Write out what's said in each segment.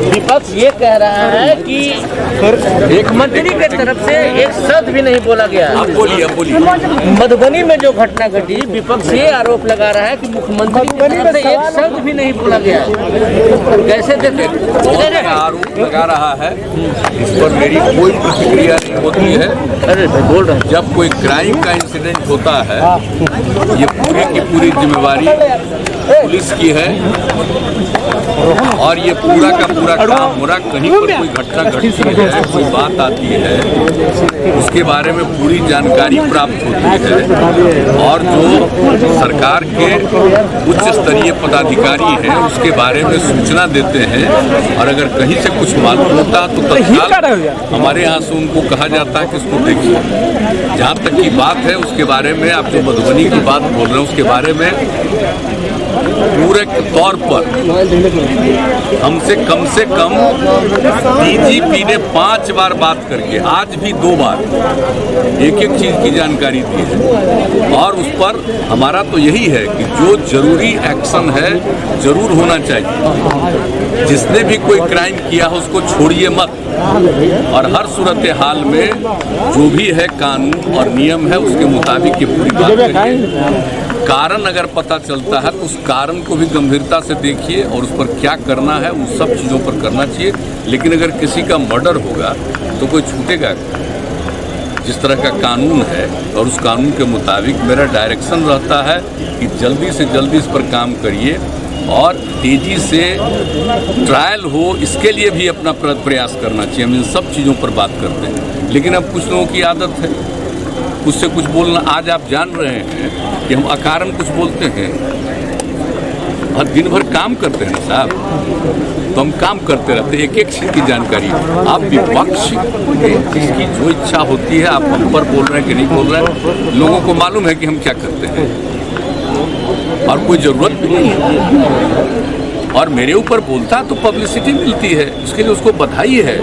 विपक्ष ये कह रहा है कि एक मंत्री के तरफ से एक शब्द भी नहीं बोला गया। आप बोलिए मधुबनी में जो घटना घटी, विपक्ष ये आरोप लगा रहा है कि मुख्यमंत्री की तरफ से एक शब्द भी नहीं बोला गया। कैसे देते? आरोप लगा रहा है, इस पर मेरी कोई प्रतिक्रिया नहीं होती है। अरे बोल रहे हैं, जब कोई क्राइम का इंसिडेंट होता है, ये पूरी की पूरी जिम्मेवारी पुलिस की है और ये पूरा का पूरा काम हो रहा। कहीं पर कोई घटना घटती है, कोई बात आती है, उसके बारे में पूरी जानकारी प्राप्त होती है और जो सरकार के उच्च स्तरीय पदाधिकारी हैं उसके बारे में सूचना देते हैं। और अगर कहीं से कुछ मालूम होता है तो तत्काल हमारे यहाँ से उनको कहा जाता है कि इसको देखिए। जहाँ तक की बात है उसके बारे में, आप जो मधुबनी की बात बोल रहे हैं उसके बारे में पूरे तौर पर हमसे कम डीजीपी ने 5 बार बात करके, आज भी 2 बार एक चीज की जानकारी दी है। और उस पर हमारा तो यही है कि जो जरूरी एक्शन है जरूर होना चाहिए। जिसने भी कोई क्राइम किया हो उसको छोड़िए मत, और हर सूरत हाल में जो भी है कानून और नियम है उसके मुताबिक ये पूरी बात करिए। कारण अगर पता चलता है तो उस कारण को भी गंभीरता से देखिए और उस पर क्या करना है उन सब चीज़ों पर करना चाहिए। लेकिन अगर किसी का मर्डर होगा तो कोई छूटेगा। जिस तरह का कानून है और उस कानून के मुताबिक मेरा डायरेक्शन रहता है कि जल्दी से जल्दी इस पर काम करिए और तेज़ी से ट्रायल हो, इसके लिए भी अपना प्रयास करना चाहिए। हम इन सब चीज़ों पर बात करते हैं, लेकिन अब कुछ लोगों की आदत है कुछ से कुछ बोलना। आज आप जान रहे हैं कि हम अकारण कुछ बोलते हैं और दिन भर काम करते हैं साहब, तो हम काम करते रहते हैं, एक चीज़ की जानकारी। आप विपक्ष जिसकी जो इच्छा होती है आप हम पर बोल रहे हैं कि नहीं बोल रहे हैं, लोगों को मालूम है कि हम क्या करते हैं और कोई ज़रूरत भी नहीं है। और मेरे ऊपर बोलता तो पब्लिसिटी मिलती है, उसके लिए उसको बधाई है।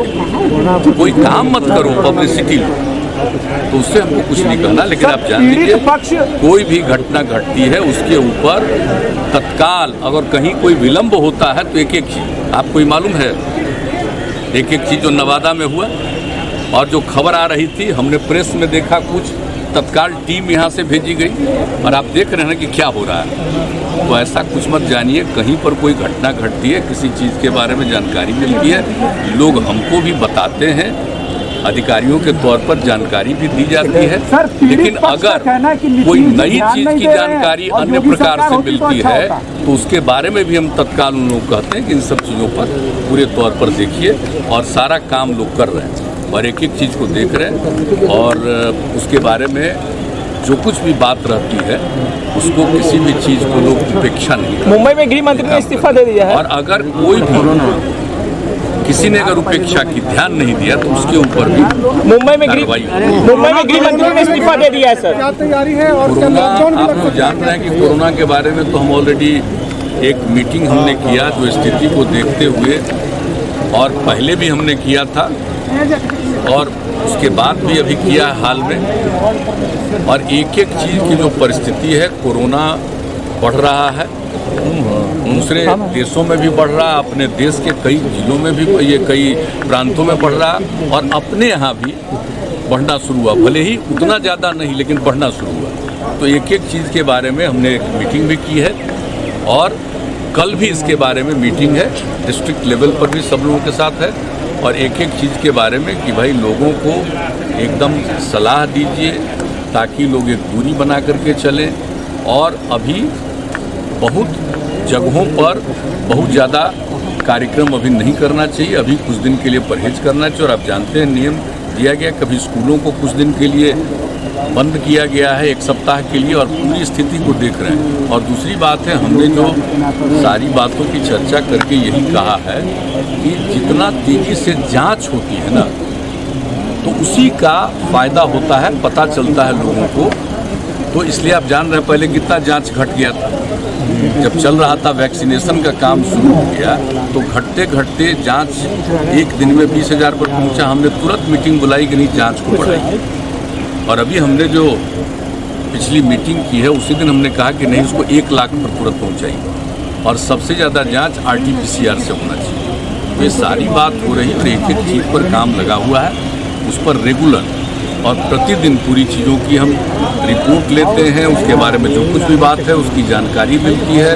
कोई काम मत करो, पब्लिसिटी लो, तो उससे हमको कुछ नहीं करना। लेकिन आप जान लीजिए कोई भी घटना घटती है उसके ऊपर तत्काल अगर कहीं कोई विलंब होता है तो एक चीज आपको ही मालूम है। एक चीज जो नवादा में हुआ और जो खबर आ रही थी, हमने प्रेस में देखा, कुछ तत्काल टीम यहाँ से भेजी गई और आप देख रहे हैं कि क्या हो रहा है। तो ऐसा कुछ मत जानिए, कहीं पर कोई घटना घटती है, किसी चीज़ के बारे में जानकारी मिलती है, लोग हमको भी बताते हैं, अधिकारियों के तौर पर जानकारी भी दी जाती है। लेकिन अगर कोई नई चीज की जानकारी अन्य प्रकार से मिलती है तो उसके बारे में भी हम तत्काल उन लोग कहते हैं कि इन सब चीज़ों पर पूरे तौर पर देखिए। और सारा काम लोग कर रहे हैं और एक चीज़ को देख रहे हैं और उसके बारे में जो कुछ भी बात रहती है उसको किसी भी चीज़ को लोग उपेक्षा नहीं करते। मुंबई में गृह मंत्री ने इस्तीफा दे दिया है और अगर कोई भी किसी ने अगर उपेक्षा की ध्यान नहीं दिया तो उसके ऊपर भी मुंबई में गृह मंत्री ने इस्तीफा दे दिया है। सर क्या तैयारी है? और कोरोना, आप लोग जान रहे हैं कि कोरोना के बारे में तो हम ऑलरेडी एक मीटिंग हमने किया जो स्थिति को देखते हुए, और पहले भी हमने किया था और उसके बाद भी अभी किया है हाल में। और एक चीज़ की जो परिस्थिति है, कोरोना बढ़ रहा है, दूसरे देशों में भी बढ़ रहा है, अपने देश के कई जिलों में भी, ये कई प्रांतों में बढ़ रहा है और अपने यहाँ भी बढ़ना शुरू हुआ। भले ही उतना ज़्यादा नहीं लेकिन बढ़ना शुरू हुआ। तो एक चीज़ के बारे में हमने एक मीटिंग भी की है और कल भी इसके बारे में मीटिंग है, डिस्ट्रिक्ट लेवल पर भी सब लोगों के साथ है। और एक चीज़ के बारे में कि भाई लोगों को एकदम सलाह दीजिए ताकि लोग एक दूरी बना करके चलें। और अभी बहुत जगहों पर बहुत ज़्यादा कार्यक्रम अभी नहीं करना चाहिए, अभी कुछ दिन के लिए परहेज करना चाहिए। और आप जानते हैं नियम दिया गया, कभी स्कूलों को कुछ दिन के लिए बंद किया गया है, 1 सप्ताह के लिए, और पूरी स्थिति को देख रहे हैं। और दूसरी बात है, हमने जो सारी बातों की चर्चा करके यही कहा है कि जितना तेज़ी से जांच होती है ना तो उसी का फ़ायदा होता है, पता चलता है लोगों को। तो इसलिए आप जान रहे हैं पहले कितना जांच घट गया था। जब चल रहा था वैक्सीनेशन का काम शुरू हो गया तो घटते घटते जांच एक दिन में 20,000 पर पहुंचा। हमने तुरंत मीटिंग बुलाई कि नहीं, जांच को बढ़ाइए। और अभी हमने जो पिछली मीटिंग की है उसी दिन हमने कहा कि नहीं, उसको 1 लाख पर तुरंत पहुंचाइए और सबसे ज़्यादा जांच RT-PCR से होना चाहिए। तो ये सारी बात हो रही है और एक एक चीज़ पर काम लगा हुआ है, उस पर रेगुलर और प्रतिदिन पूरी चीज़ों की हम रिपोर्ट लेते हैं, उसके बारे में जो कुछ भी बात है उसकी जानकारी मिलती है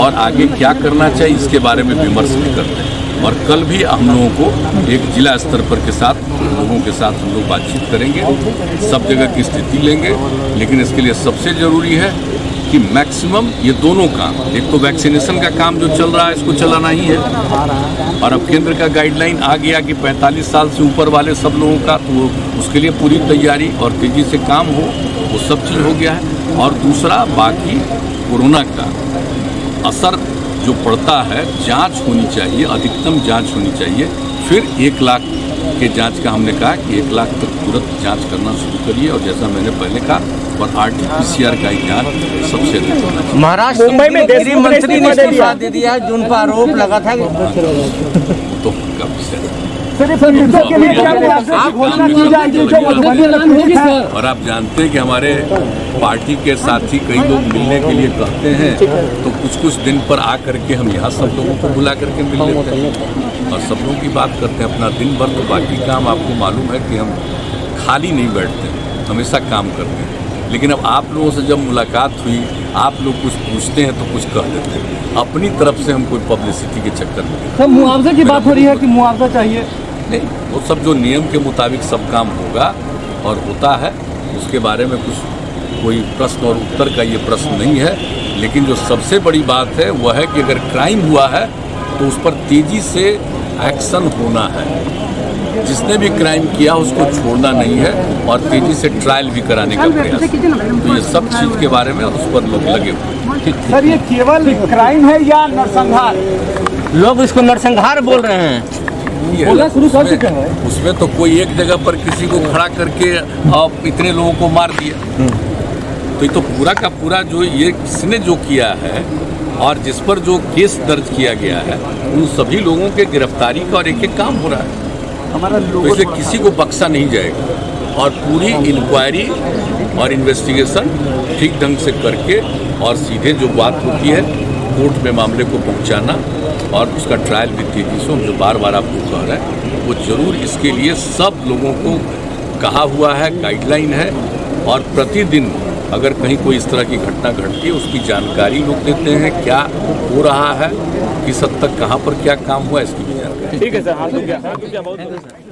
और आगे क्या करना चाहिए इसके बारे में विमर्श भी करते हैं। और कल भी हम लोगों को एक जिला स्तर पर के साथ लोगों के साथ हम लोग बातचीत करेंगे, सब जगह की स्थिति लेंगे, लेकिन इसके लिए सबसे ज़रूरी है कि मैक्सिमम ये दोनों काम, एक तो वैक्सीनेशन का काम जो चल रहा है इसको चलाना ही है और अब केंद्र का गाइडलाइन आ गया कि 45 साल से ऊपर वाले सब लोगों का, तो उसके लिए पूरी तैयारी और तेज़ी से काम हो, वो सब चीज़ हो गया है। और दूसरा बाकी कोरोना का असर जो पड़ता है, जांच होनी चाहिए, अधिकतम जांच होनी चाहिए। फिर 1 लाख के जांच का हमने कहा कि 1 लाख तक तुरंत जांच करना शुरू करिए और जैसा मैंने पहले कहा और RT-PCR का ही जांच सबसे अधिक होना चाहिए। महाराष्ट्र मुंबई में गृह मंत्री ने इस्तीफा दे दिया, जिन पर आरोप लगा था तो उनका विषय और आप जानते हैं कि हमारे पार्टी के साथी कई लोग मिलने के लिए कहते हैं तो कुछ दिन पर आ करके हम यहाँ सब लोगों को बुला करके मिल लेते हैं और सब लोगों की बात करते हैं अपना दिन भर। तो बाकी काम आपको मालूम है कि हम खाली नहीं बैठते, हमेशा काम करते हैं। लेकिन अब आप लोगों से जब मुलाकात हुई, आप लोग कुछ पूछते हैं तो कुछ कह देते हैं, अपनी तरफ से हम कोई पब्लिसिटी के चक्कर में। सर, मुआवजे की बात हो रही है कि मुआवजा चाहिए? नहीं, वो सब जो नियम के मुताबिक सब काम होगा और होता है, उसके बारे में कुछ कोई प्रश्न और उत्तर का ये प्रश्न नहीं है। लेकिन जो सबसे बड़ी बात है वह है कि अगर क्राइम हुआ है तो उस पर तेज़ी से एक्शन होना है। जिसने भी क्राइम किया उसको छोड़ना नहीं है और तेज़ी से ट्रायल भी कराने का प्रयास। तो ये सब चीज़ के बारे में उस पर लोग लगे हुए। सर, ये केवल क्राइम है या नरसंहार? लोग इसको नरसंहार बोल रहे हैं। उसमें तो कोई एक जगह पर किसी को खड़ा करके इतने लोगों को मार दिया, तो ये तो पूरा का पूरा जो ये किसने जो किया है और जिस पर जो केस दर्ज किया गया है उन सभी लोगों के गिरफ्तारी का और एक काम हो रहा है। तो इसलिए किसी को बख्शा नहीं जाएगा और पूरी इंक्वायरी और इन्वेस्टिगेशन ठीक ढंग से करके और सीधे जो बात होती है कोर्ट में मामले को पहुंचाना और उसका ट्रायल भी तेजी से, जो बार बार आपको कह रहे हैं, वो जरूर इसके लिए सब लोगों को कहा हुआ है, गाइडलाइन है और प्रतिदिन अगर कहीं कोई इस तरह की घटना घटती है उसकी जानकारी लोग देते हैं, क्या हो रहा है, किस हद तक कहाँ पर क्या काम हुआ, इसकी भी जानकारी। ठीक है सर, हाथ धो गया।